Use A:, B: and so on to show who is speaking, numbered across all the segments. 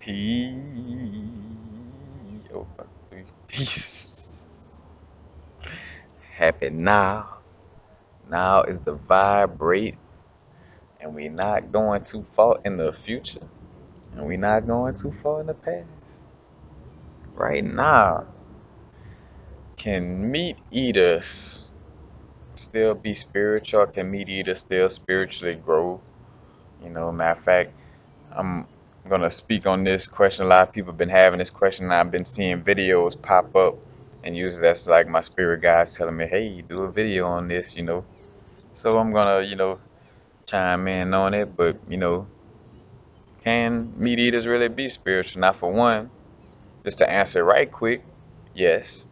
A: Peace. Oh, fuck, peace. Happy now. Now is the vibrate, and we not going too far in the future, and we not going too far in the past. Right now, can meat eaters still be spiritual? Can meat eaters still spiritually grow? Matter of fact, I'm gonna speak on this question. A lot of people have been having this question, and I've been seeing videos pop up, and usually that's like my spirit guides telling me, "Hey, do a video on this." So I'm gonna, chime in on it. But can meat eaters really be spiritual? Now, for one, just to answer right quick, yes.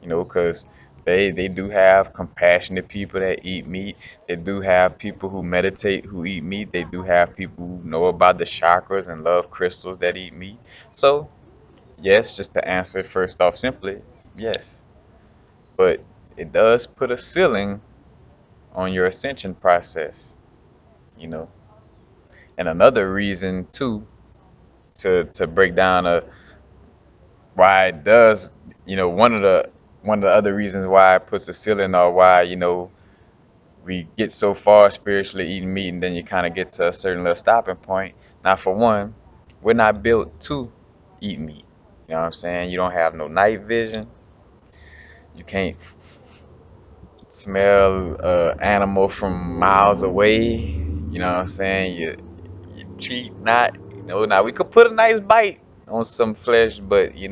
A: Because they do have compassionate people that eat meat. They do have people who meditate who eat meat. They do have people who know about the chakras and love crystals that eat meat. So, yes, just to answer first off simply, yes. But it does put a ceiling on your ascension process, you know. And another reason too to break down why it does, one of the other reasons why it puts a ceiling or why, we get so far spiritually eating meat and then you kind of get to a certain little stopping point. Now, for one, we're not built to eat meat. You know what I'm saying? You don't have no night vision. You can't smell animal from miles away. You know what I'm saying? You cheat not. Now we could put a nice bite on some flesh, but as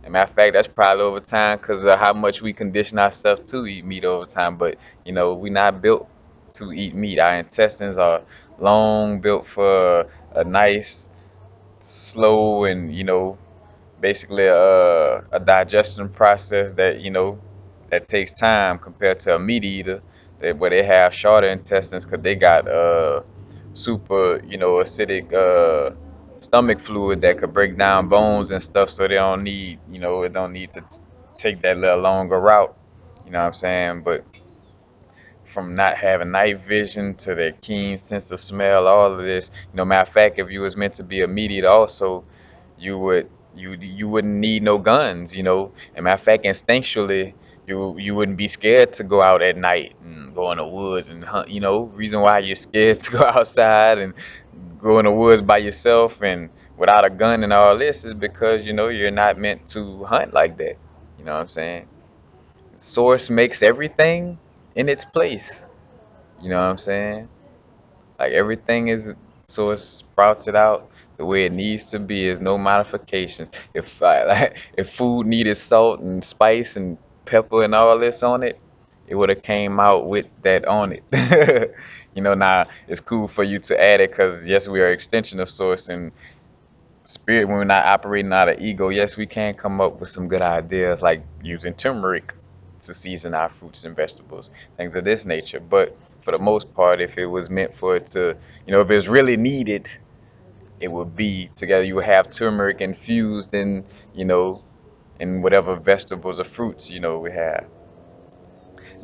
A: a matter of fact, that's probably over time because of how much we condition ourselves to eat meat over time. But we're not built to eat meat. Our intestines are long, built for a nice, slow, and basically a digestion process that takes time compared to a meat eater where they have shorter intestines because they got super acidic stomach fluid that could break down bones and stuff, so they don't need it don't need to take that little longer route. You know what I'm saying? But from not having night vision to their keen sense of smell, all of this. Matter of fact, if you was meant to be a meat eater, also, you wouldn't need no guns. And matter of fact, instinctually, you wouldn't be scared to go out at night and go in the woods and hunt. Reason why you're scared to go outside and go in the woods by yourself and without a gun and all this is because you're not meant to hunt like that. You know what I'm saying? Source makes everything in its place. You know what I'm saying? Like everything is source sprouts it out the way it needs to be. Is no modifications. If like, if food needed salt and spice and pepper and all this on it, it would have came out with that on it. Now it's cool for you to add it because yes, we are extension of source and spirit when we're not operating out of ego. Yes, we can come up with some good ideas like using turmeric to season our fruits and vegetables, things of this nature. But for the most part, if it was meant for it to, if it's really needed, it would be together. You would have turmeric infused you know, in whatever vegetables or fruits, we have.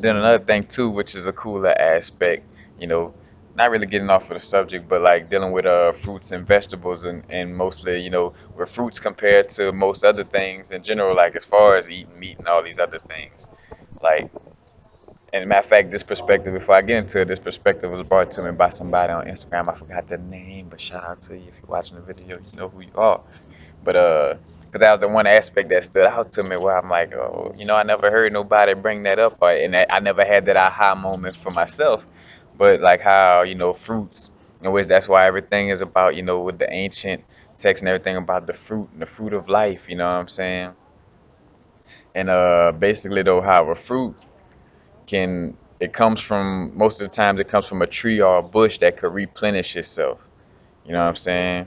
A: Then another thing too, which is a cooler aspect, you know, not really getting off of the subject, but like dealing with fruits and vegetables and mostly, with fruits compared to most other things in general, like as far as eating meat and all these other things. Like, and matter of fact, this perspective, before I get into it, this perspective was brought to me by somebody on Instagram. I forgot the name, but shout out to you if you're watching the video, you know who you are. But because that was the one aspect that stood out to me where I'm like, oh, I never heard nobody bring that up, and I never had that aha moment for myself. But like how fruits, in which that's why everything is about with the ancient text and everything about the fruit and the fruit of life. You know what I'm saying? And basically though, how a fruit can it comes from most of the times it comes from a tree or a bush that could replenish itself. You know what I'm saying?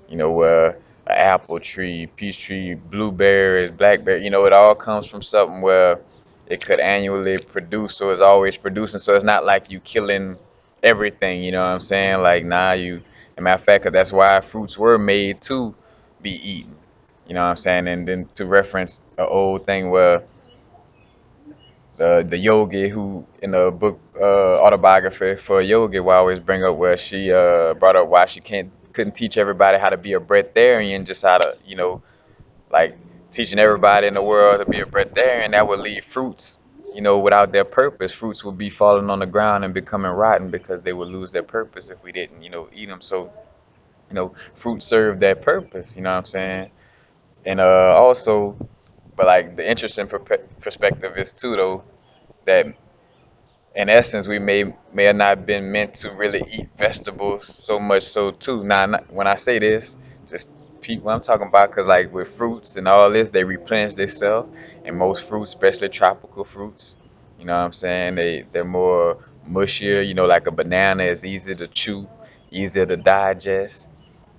A: Where an apple tree, peach tree, blueberries, blackberry, it all comes from something where it could annually produce, so it's always producing. So it's not like you killing everything, you know what I'm saying? Like, nah, as a matter of fact, 'cause that's why fruits were made to be eaten, you know what I'm saying? And then to reference an old thing where the yogi who in the book autobiography for yogi, will always bring up where she brought up why she can't couldn't teach everybody how to be a breatharian, just how to, like teaching everybody in the world to be a breatharian, that would leave fruits, without their purpose. Fruits would be falling on the ground and becoming rotten because they would lose their purpose if we didn't, eat them. So, fruits serve that purpose, you know what I'm saying? And also, but like the interesting perspective is too, though, that in essence, we may have not been meant to really eat vegetables so much so too. Now, when I say this, just peep what I'm talking about, because like with fruits and all this, they replenish themselves, and most fruits, especially tropical fruits, you know what I'm saying? They're more mushier. Like a banana is easy to chew, easier to digest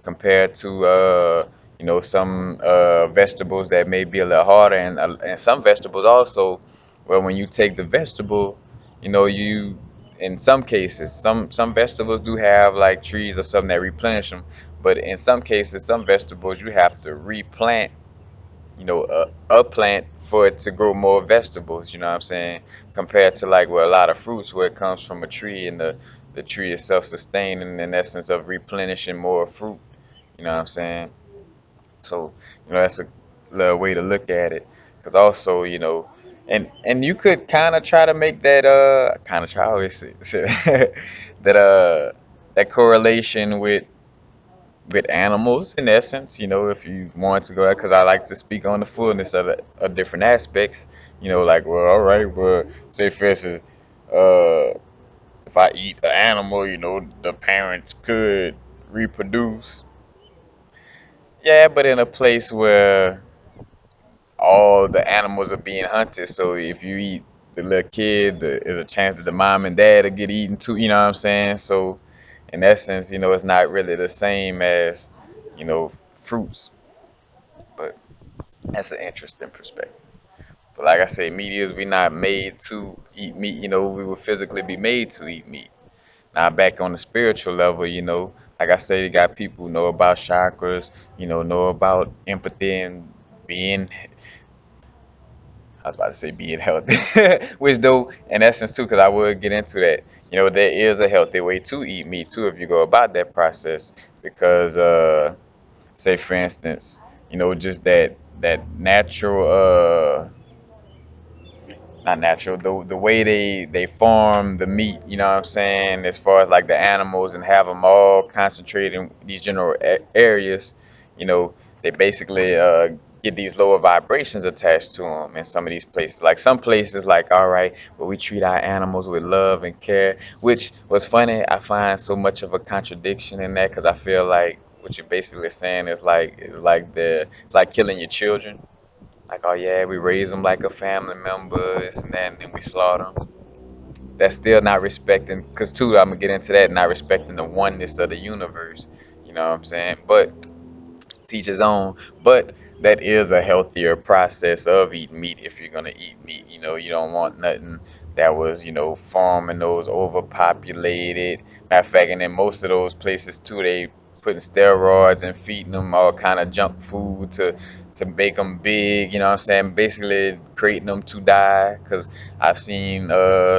A: compared to some vegetables that may be a little harder, and some vegetables also, well, when you take the vegetable, you in some cases, some vegetables do have like trees or something that replenish them, but in some cases, some vegetables you have to replant, a plant for it to grow more vegetables, you know what I'm saying? Compared to like with a lot of fruits where it comes from a tree, and the tree is self-sustaining in essence of replenishing more fruit, you know what I'm saying? So, that's a little way to look at it. Because also, and you could kind of try to make that kind of try, I always say that that correlation with animals in essence, if you want to go, because I like to speak on the fullness of different aspects, like, well, all right, well, say for instance, if I eat an animal, the parents could reproduce. Yeah, but in a place where all the animals are being hunted, so if you eat the little kid, there's a chance that the mom and dad will get eaten too, you know what I'm saying? So, in essence, it's not really the same as, you know, fruits, but that's an interesting perspective. But like I say, meat is, we not made to eat meat, we will physically be made to eat meat. Now back on the spiritual level, like I say, you got people who know about chakras, know about empathy and being, I was about to say being healthy, which though in essence too, because I would get into that. There is a healthy way to eat meat too if you go about that process. Because say for instance, just that natural not natural, the way they farm the meat, you know what I'm saying, as far as like the animals, and have them all concentrated in these general areas, you know they basically get these lower vibrations attached to them in some of these places. Like some places, like, all right, well, we treat our animals with love and care, which was funny. I find so much of a contradiction in that, because I feel like what you're basically saying is like killing your children. Like, oh yeah, we raise them like a family member, this and that, and then we slaughter them. That's still not respecting, because too, I'm gonna get into that, not respecting the oneness of the universe. You know what I'm saying? But teach his own. But that is a healthier process of eating meat if you're gonna eat meat. You don't want nothing that was, farming those overpopulated. Matter of fact, and in most of those places too, they putting steroids and feeding them all kind of junk food to make them big. You know what I'm saying? Basically creating them to die. Cause I've seen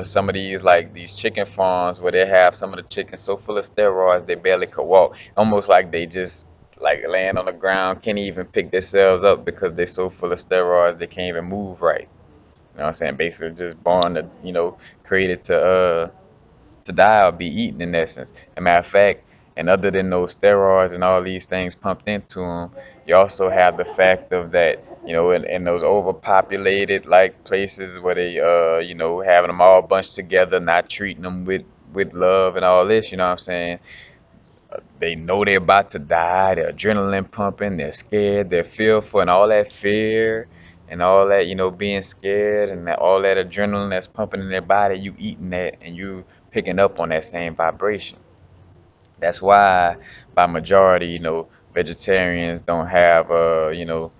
A: some of these, like these chicken farms, where they have some of the chickens so full of steroids they barely could walk, almost like they just like laying on the ground, can't even pick themselves up because they're so full of steroids they can't even move right. You know what I'm saying? Basically just born to, created to die or be eaten in essence. As a matter of fact, and other than those steroids and all these things pumped into them, you also have the fact of that, in those overpopulated like places where they, having them all bunched together, not treating them with love and all this, you know what I'm saying? They know they're about to die. Their adrenaline pumping. They're scared. They're fearful, and all that fear and all that, being scared, and all that adrenaline that's pumping in their body. You eating that, and you picking up on that same vibration. That's why, by majority, vegetarians don't have, don't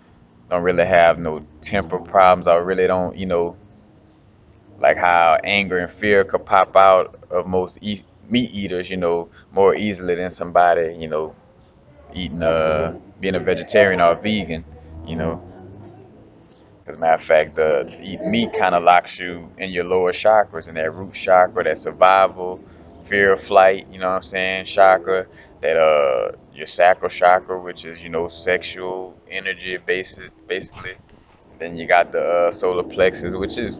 A: really have no temper problems, or really don't, like how anger and fear could pop out of most meat eaters, more easily than somebody, eating being a vegetarian or a vegan, you know. As a matter of fact, eating meat kind of locks you in your lower chakras, in that root chakra, that survival, fear of flight, you know what I'm saying, chakra, that your sacral chakra, which is, you know, sexual energy basically. Then you got the solar plexus, which is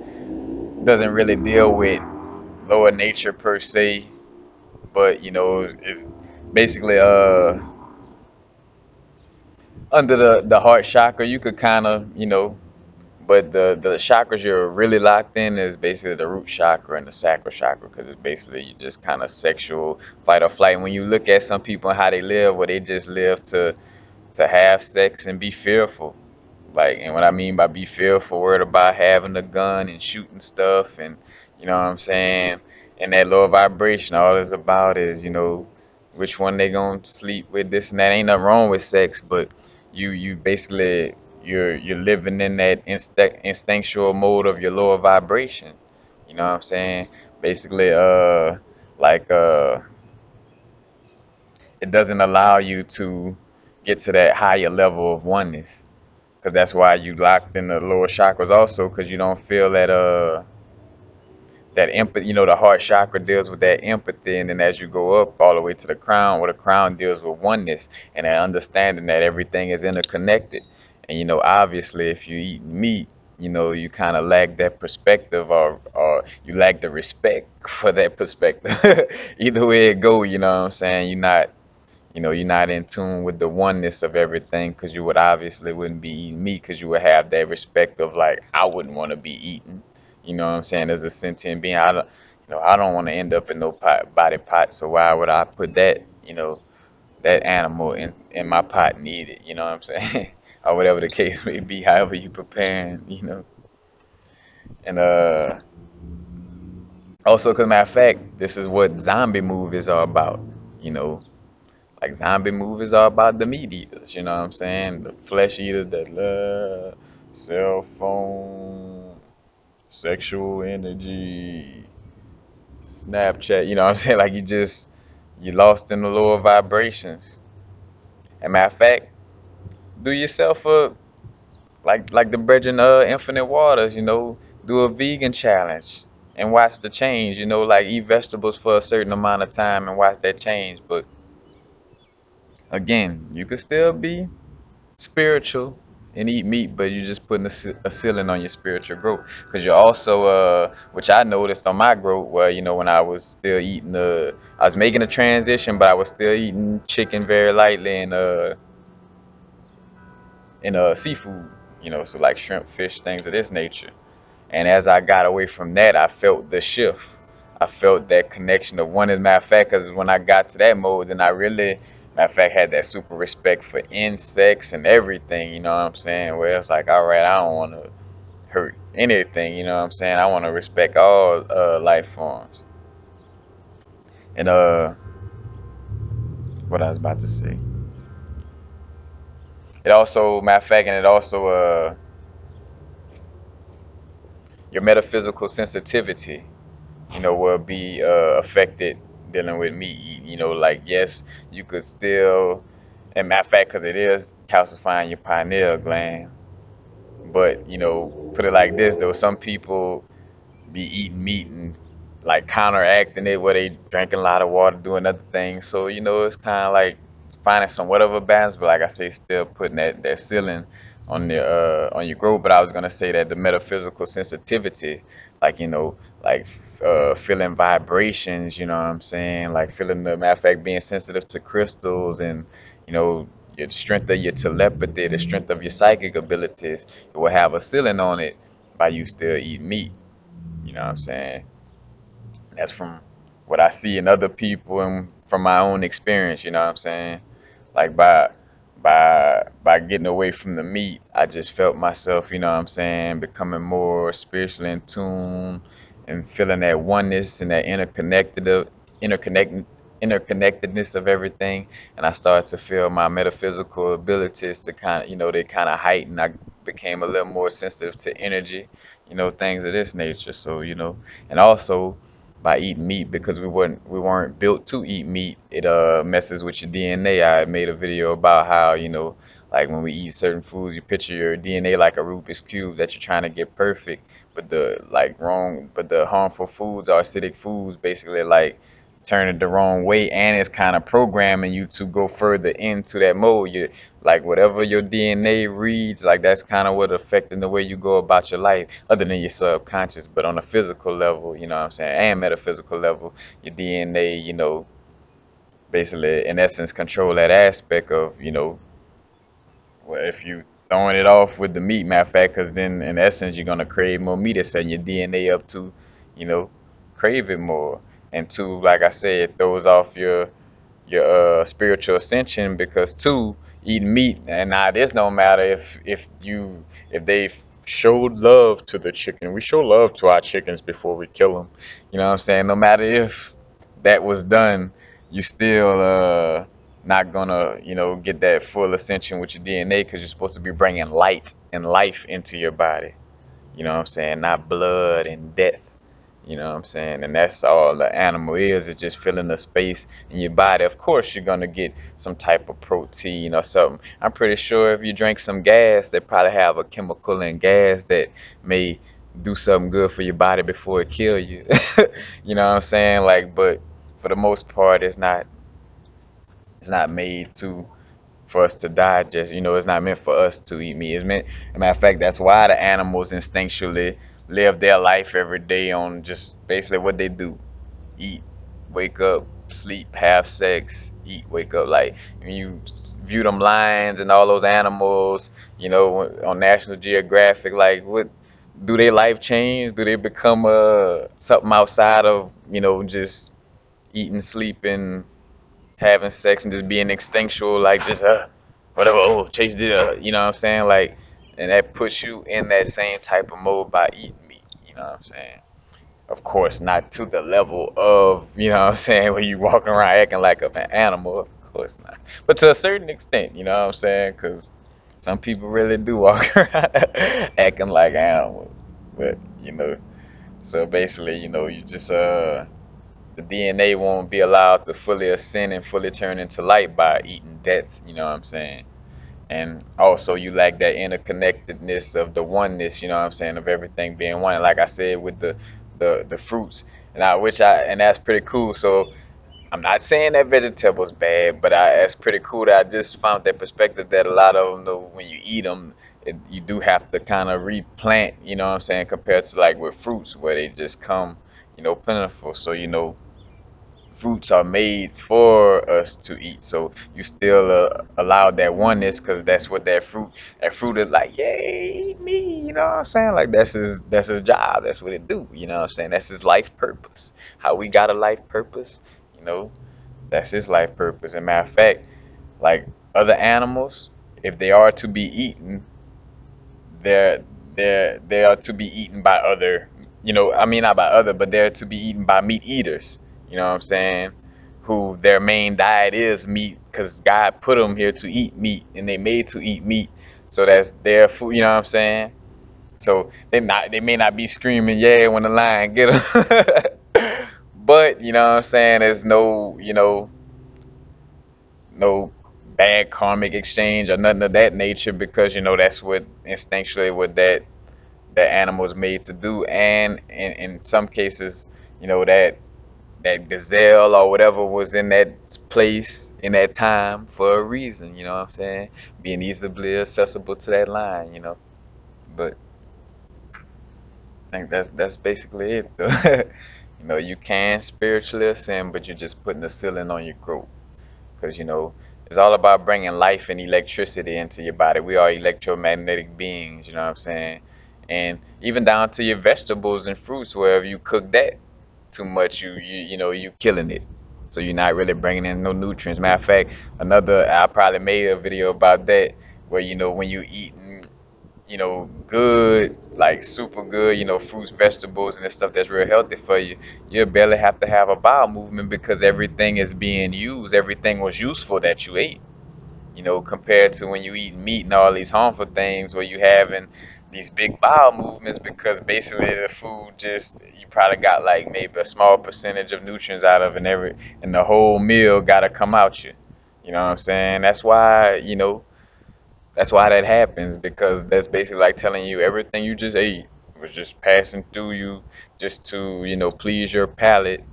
A: doesn't really deal with lower nature per se, but you know, it's basically under the heart chakra. You could kind of, you know, but the chakras you're really locked in is basically the root chakra and the sacral chakra, because it's basically you just kind of sexual fight or flight. When you look at some people and how they live, where they just live to have sex and be fearful. Like, and what I mean by be fearful, worried about having a gun and shooting stuff, and you know what I'm saying. And that low vibration, all it's about is, you know, which one they gonna sleep with, this and that. Ain't nothing wrong with sex, but you basically you're living in that instinctual mode of your lower vibration. You know what I'm saying? Basically, like it doesn't allow you to get to that higher level of oneness, because that's why you locked in the lower chakras also, because you don't feel that empathy. You know, the heart chakra deals with that empathy, and then as you go up all the way to the crown, where the crown deals with oneness and that understanding that everything is interconnected. And you know, obviously, if you eat meat, you know, you kind of lack that perspective, or you lack the respect for that perspective. Either way it go, you know what I'm saying. You're not in tune with the oneness of everything, because you would obviously wouldn't be eating meat, because you would have that respect of like, I wouldn't want to be eaten. You know what I'm saying? As a sentient being, I don't want to end up in no body pot. So why would I put that, that animal in my pot and eat it? You know what I'm saying? Or whatever the case may be, however you preparing, And also, cause matter of fact, this is what zombie movies are about. You know, like zombie movies are about the meat eaters, you know what I'm saying? The flesh eaters that love cell phone, sexual energy, Snapchat, you know what I'm saying? Like you lost in the lower vibrations. And matter of fact, do yourself a like the Bridging Infinite Waters, do a vegan challenge and watch the change, like eat vegetables for a certain amount of time and watch that change. But again, you could still be spiritual and eat meat, but you're just putting a ceiling on your spiritual growth. Because you're also, which I noticed on my growth, where when I was still eating I was making a transition, but I was still eating chicken very lightly and seafood, so like shrimp, fish, things of this nature. And as I got away from that, I felt the shift. I felt that connection of one. As a matter of fact, because when I got to that mode, then I really, matter of fact, had that super respect for insects and everything. You know what I'm saying? Where it's like, all right, I don't want to hurt anything. You know what I'm saying? I want to respect all life forms. And what I was about to say. It also, matter of fact, and it also your metaphysical sensitivity, will be affected dealing with meat eating. Like, yes, you could still, and matter of fact, because it is calcifying your pineal gland. But put it like this, though, some people be eating meat and like counteracting it, where they drinking a lot of water, doing other things. So it's kind of like finding somewhat of a balance. But like I say, still putting that ceiling on your growth. But I was gonna say that the metaphysical sensitivity, like like feeling vibrations. You know what I'm saying? Like feeling, the matter of fact, being sensitive to crystals, and your strength of your telepathy, the strength of your psychic abilities. It will have a ceiling on it by you still eat meat. You know what I'm saying? That's from what I see in other people and from my own experience, you know what I'm saying? Like by getting away from the meat, I just felt myself, you know what I'm saying, becoming more spiritually in tune and feeling that oneness and that interconnected interconnectedness of everything. And I started to feel my metaphysical abilities to kind of, they kind of heightened. I became a little more sensitive to energy, things of this nature. So, and also by eating meat, because we weren't built to eat meat. It messes with your DNA. I made a video about how, like when we eat certain foods, you picture your DNA like a Rubik's cube that you're trying to get perfect, but the harmful foods or acidic foods basically like turn it the wrong way, and it's kind of programming you to go further into that mode. You like whatever your DNA reads, like that's kind of what affecting the way you go about your life, other than your subconscious. But on a physical level, you know what I'm saying, and metaphysical level, your DNA, basically in essence control that aspect of, well, if you throwing it off with the meat, matter of fact, because then in essence you're gonna crave more meat. It's setting your DNA up to, you know, crave it more. And two, like I said, it throws off your spiritual ascension because two, eating meat, and now this don't matter if they showed love to the chicken. We show love to our chickens before we kill them. You know what I'm saying? No matter if that was done, you still not gonna get that full ascension with your DNA because you're supposed to be bringing light and life into your body. You know what I'm saying? Not blood and death. You know what I'm saying? And that's all the animal is. It's just filling the space in your body. Of course, you're gonna get some type of protein or something. I'm pretty sure if you drink some gas, they probably have a chemical in gas that may do something good for your body before it kill you. You know what I'm saying? Like, but for the most part, it's not made to for us to digest. It's not meant for us to eat meat. It's meant, as a matter of fact, that's why the animals instinctually live their life every day on just basically what they do: eat, wake up, sleep, have sex, eat, wake up. Like when you view them lions and all those animals, on National Geographic, like what do their life change? Do they become something outside of just eating, sleeping, having sex and just being instinctual, like just whatever, oh, chase the, you know what I'm saying? Like, and that puts you in that same type of mode by eating meat, you know what I'm saying? Of course, not to the level of, you know what I'm saying, where you walking around acting like an animal, of course not. But to a certain extent, you know what I'm saying? Because some people really do walk around acting like animals. But, so basically, you just, the DNA won't be allowed to fully ascend and fully turn into light by eating death, you know what I'm saying? And also you lack that interconnectedness of the oneness, you know what I'm saying, of everything being one. Like I said with the fruits. And that's pretty cool. So I'm not saying that vegetables bad, but that's pretty cool that I just found that perspective that a lot of them know when you eat them, you do have to kind of replant, you know what I'm saying, compared to like with fruits where they just come, plentiful. So, fruits are made for us to eat. So you still allow that oneness because that's what that fruit is like. Yay, eat me. You know what I'm saying? Like that's his job. That's what it do. You know what I'm saying? That's his life purpose. How we got a life purpose. You know, that's his life purpose. And matter of fact, like other animals, if they are to be eaten, they're they are to be eaten by other, I mean not by other, but they're to be eaten by meat eaters. You know what I'm saying? Who their main diet is meat, because God put them here to eat meat, and they made to eat meat. So that's their food. You know what I'm saying? So they may not be screaming yeah when the lion get them, but you know what I'm saying? There's no bad karmic exchange or nothing of that nature because that's what instinctually what that animal is made to do. And in some cases, that gazelle or whatever was in that place in that time for a reason, you know what I'm saying? Being easily accessible to that line. But I think that's basically it though. You can spiritually ascend, but you're just putting a ceiling on your growth. Because it's all about bringing life and electricity into your body. We are electromagnetic beings, you know what I'm saying? And even down to your vegetables and fruits, wherever you cook that too much, you killing it. So you're not really bringing in no nutrients. Matter of fact, I probably made a video about that, where when you eating good, like super good, fruits, vegetables, and the stuff that's real healthy for you, you barely have to have a bowel movement because everything is being used. Everything was useful that you ate, compared to when you eat meat and all these harmful things where you having these big bowel movements because basically the food just, you probably got like maybe a small percentage of nutrients out of it, and the whole meal gotta come out you. You know what I'm saying? That's why that happens, because that's basically like telling you everything you just ate was just passing through you just to, please your palate.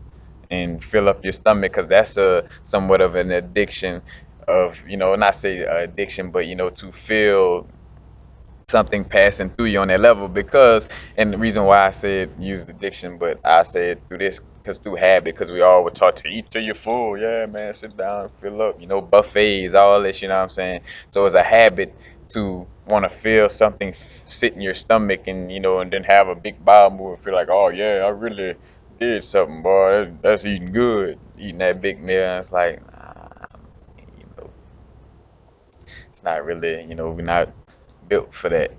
A: and fill up your stomach, because that's a somewhat of an addiction of, not say addiction, but to feel something passing through you on that level. Because, and the reason why I said use addiction, but I said through this, because through habit, because we all were taught to eat till you're full. Yeah, man, sit down, fill up, buffets, all this, you know what I'm saying? So it's a habit to want to feel something sit in your stomach, and and then have a big bowel move and feel like, oh yeah, I really did something, boy. That's eating good, eating that big meal. And it's like, nah, you know, it's not really, we're not built for that.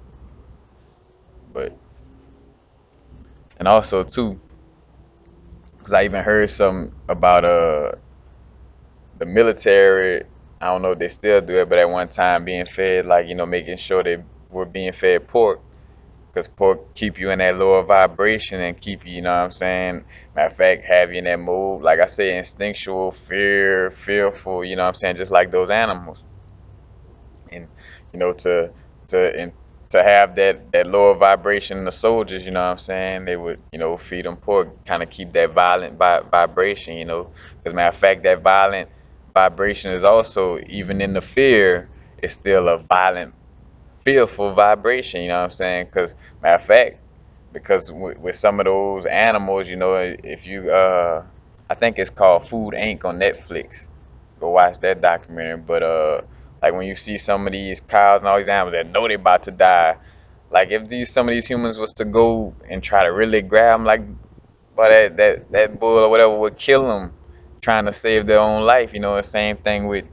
A: But, and also too, because I even heard some about the military. I don't know if they still do it, but at one time being fed, like, making sure they were being fed pork, because pork keep you in that lower vibration and keep you, you know what I'm saying? Matter of fact, have you in that mode, like I say, instinctual, fearful, you know what I'm saying? Just like those animals. And to and to have that lower vibration in the soldiers, you know what I'm saying? They would, feed them pork, kind of keep that violent vibration, because matter of fact, that violent vibration is also, even in the fear, it's still a violent, fearful vibration, you know what I'm saying? Because matter of fact, because with some of those animals, if you I think it's called Food Inc. on Netflix. Go watch that documentary. But like when you see some of these cows and all these animals that know they're about to die, like if these some of these humans was to go and try to really grab them, like, but that bull or whatever would kill them, trying to save their own life. The same thing with,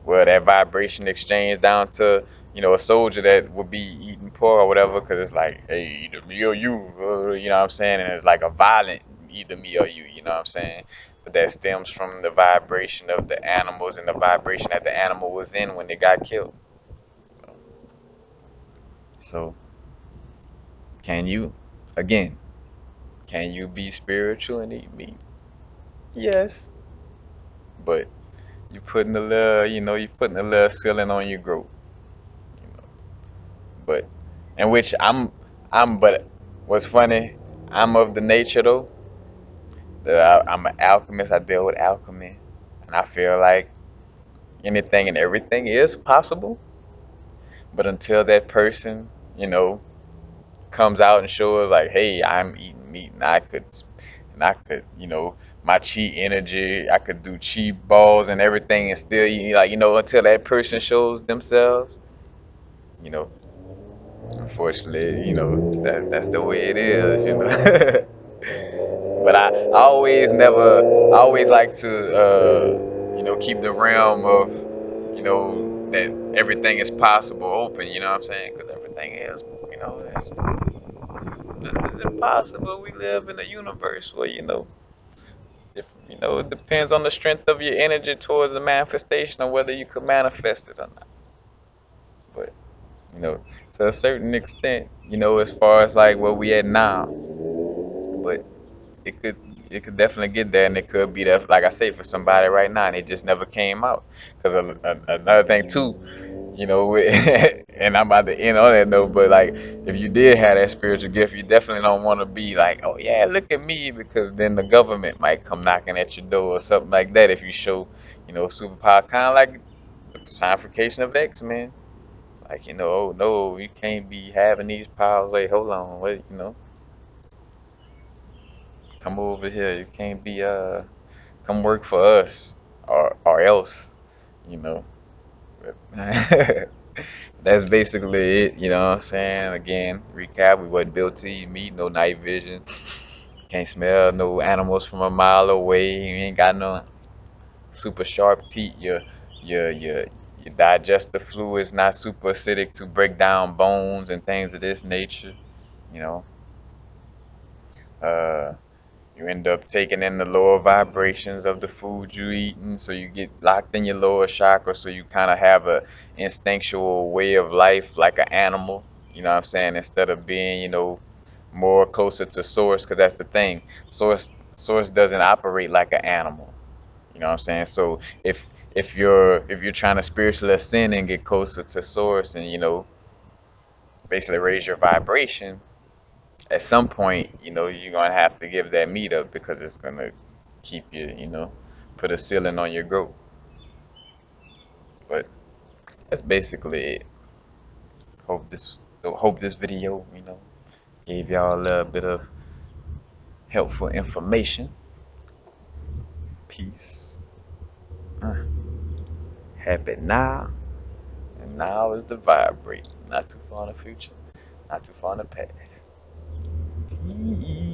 A: where that vibration exchange down to, a soldier that would be eating pork or whatever, because it's like, hey, either me or you, you know what I'm saying? And it's like a violent either me or you, you know what I'm saying? But that stems from the vibration of the animals and the vibration that the animal was in when they got killed. So, can you, again, can you be spiritual and eat meat? Yes, but you putting a little ceiling on your growth, you know. But in which but what's funny, I'm of the nature though that I'm an alchemist. I deal with alchemy, and I feel like anything and everything is possible. But until that person, you know, comes out and shows like, hey, I'm eating meat, and I could, my chi energy, I could do chi balls and everything and still eat, like, until that person shows themselves, you know, unfortunately, that's the way it is, But I always never, I always like to, keep the realm of, that everything is possible open, you know what I'm saying? Because everything is, nothing's impossible. We live in a universe where, if, it depends on the strength of your energy towards the manifestation of whether you could manifest it or not. But, you know, to a certain extent, as far as like where we at now, but it could it could definitely get there, and it could be there, like I say, for somebody right now, and it just never came out. Because another thing too, and I'm about to end on that note, but like if you did have that spiritual gift, you definitely don't want to be like, oh yeah, look at me, because then the government might come knocking at your door or something like that if you show, superpower, kind of like the personification of X-Men. Like, oh no, you can't be having these powers. Wait, hold on, wait, come over here. You can't be come work for us, or else, you know. But that's basically it, you know what I'm saying? Again, recap, we wasn't built to eat meat, no night vision, can't smell no animals from a mile away, you ain't got no super sharp teeth, your your digestive fluid is not super acidic to break down bones and things of this nature, you know. Uh You end up taking in the lower vibrations of the food you eating, so you get locked in your lower chakra, so you kind of have a instinctual way of life like an animal, you know what I'm saying, instead of being, more closer to source, because that's the thing. Source doesn't operate like an animal, you know what I'm saying? So if you're trying to spiritually ascend and get closer to source and, basically raise your vibration, at some point, you're gonna have to give that meat up because it's gonna keep you, put a ceiling on your growth. But that's basically it. Hope this video, gave y'all a little bit of helpful information. Peace. Uh, Happy now, and now is the vibrate. Not too far in the future, not too far in the past. Peace.